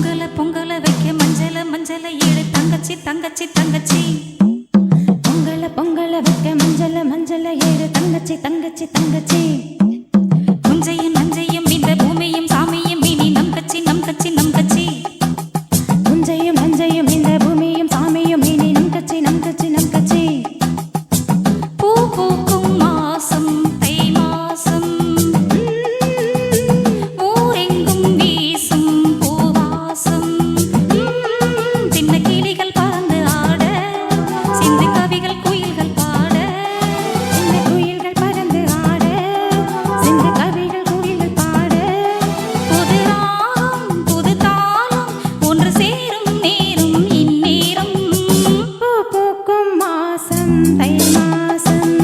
பொங்கல வைக்க மஞ்சள ஏழு தங்கச்சி தங்கச்சி தங்கச்சி. பொங்கல வைக்க மஞ்சள ஏழு தங்கச்சி தங்கச்சி தங்கச்சி. புஞ்சையும் நஞ்சையும் இந்த பூமியும் சாமியும் இனி நம் கச்சி நம் கச்சி நம் கச்சி. புஞ்சையும் நஞ்சையும் இந்த பூமியும் சாமியும் இனி நம் கச்சி நம் கச்சி நம் கச்சி. பூ பூக்கும் மாசம் தை மாசம், ஊரெங்கும் வீசும் பூவாசம். சின்ன கிளிகள் பறந்து ஆட, சிந்து கவிகள் குயில்கள் பாட. சின்ன குயில்கள் பறந்து ஆட, சிந்து கவிகள் குயில்கள் பாட. புது ராகம் புது தாளம் ஒன்று சேரும் நேரம் இந்நேரம். பூ பூக்கும் மாசம் தை மாசம்,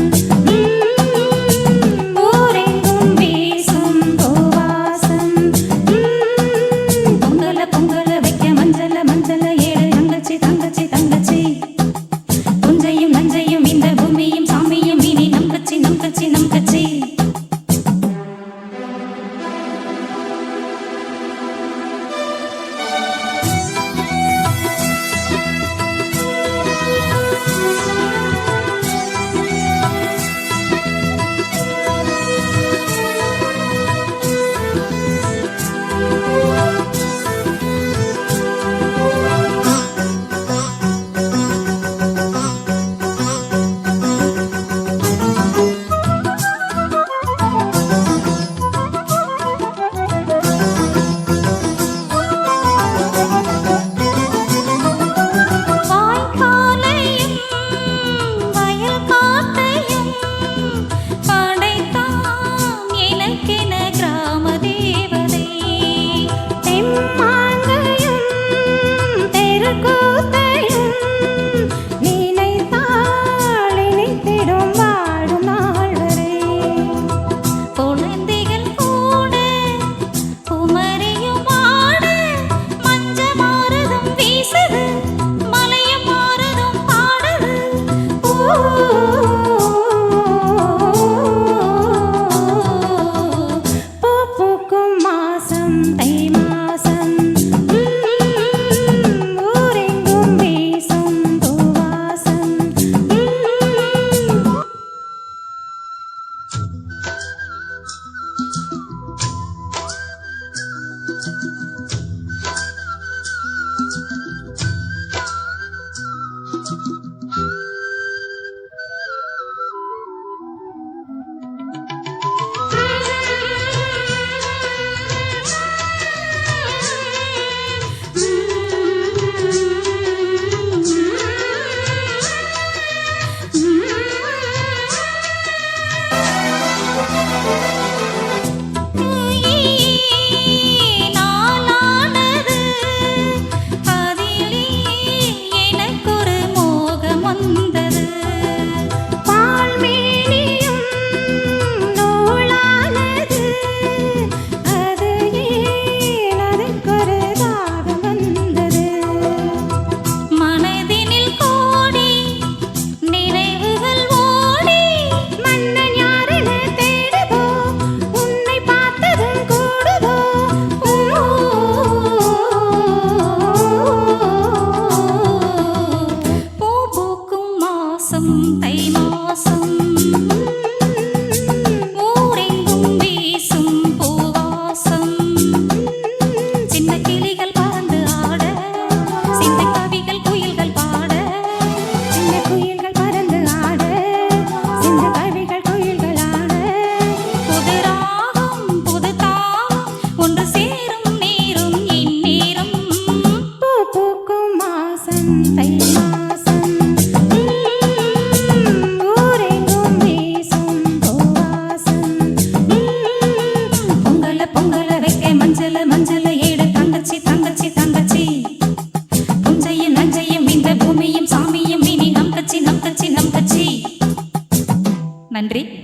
ஊரெங்கும் வீசும் பூவாசம். பொங்கல வைக்க மஞ்சள ஏழு தங்கச்சி தங்கச்சி தங்கச்சி. புஞ்சையும் நஞ்சையும் இந்த பூமியும் சாமியும் இனி நம் கச்சி நம் கச்சி நம் கச்சி. வாய்க்காலையும் வயல் காட்டையும் படைத்தான் எனக்கென கிராம தேவதை. தெம்மாங்கையும் தெருக்கூத்தையும் நினைத்தால் இனித்திடும் வாடும் நாள் வரை. குழந்தைகள் கூட குமரியும் ஆட, மஞ்ச மாறுதும் வீசுது மலையும் மாறுதும் பாடுது. பூ பூக்கும் மாசம் தை மாசம், ஊரெங்கும் வீசும் பூவாசம். நாளானது அதிலே எனக்கொரு மோகம் வந்தது. பால்மேனியும் நூலானது, அது ஏன் அதற்கொரு தாகம் வந்தது. மனதினில் கோடி நினைவுகள் ஓடி, மன்னன் யாரென தேடுதோ, உன்னை பார்த்ததும் கூடுதோ. பூ பூக்கும் மாசம் தை மாசம், ஊரெங்கும் வீசும் பூவாசம். சின்ன கிளிகள் பறந்து ஆட, சிந்து கவிகள் குயில்கள் பாட. சின்ன குயில்கள் பறந்து ஆட, சிந்து கவிகள் குயில்கள் ஆட. புது ராகம் புது தாளம் ஒன்று சேரும் நேரம் இந்நேரம். பூ பூக்கும் மாசம் தை மாசம், ஊரெங்கும் வீசும் பூவாசம். பொங்கல வைக்க மஞ்சள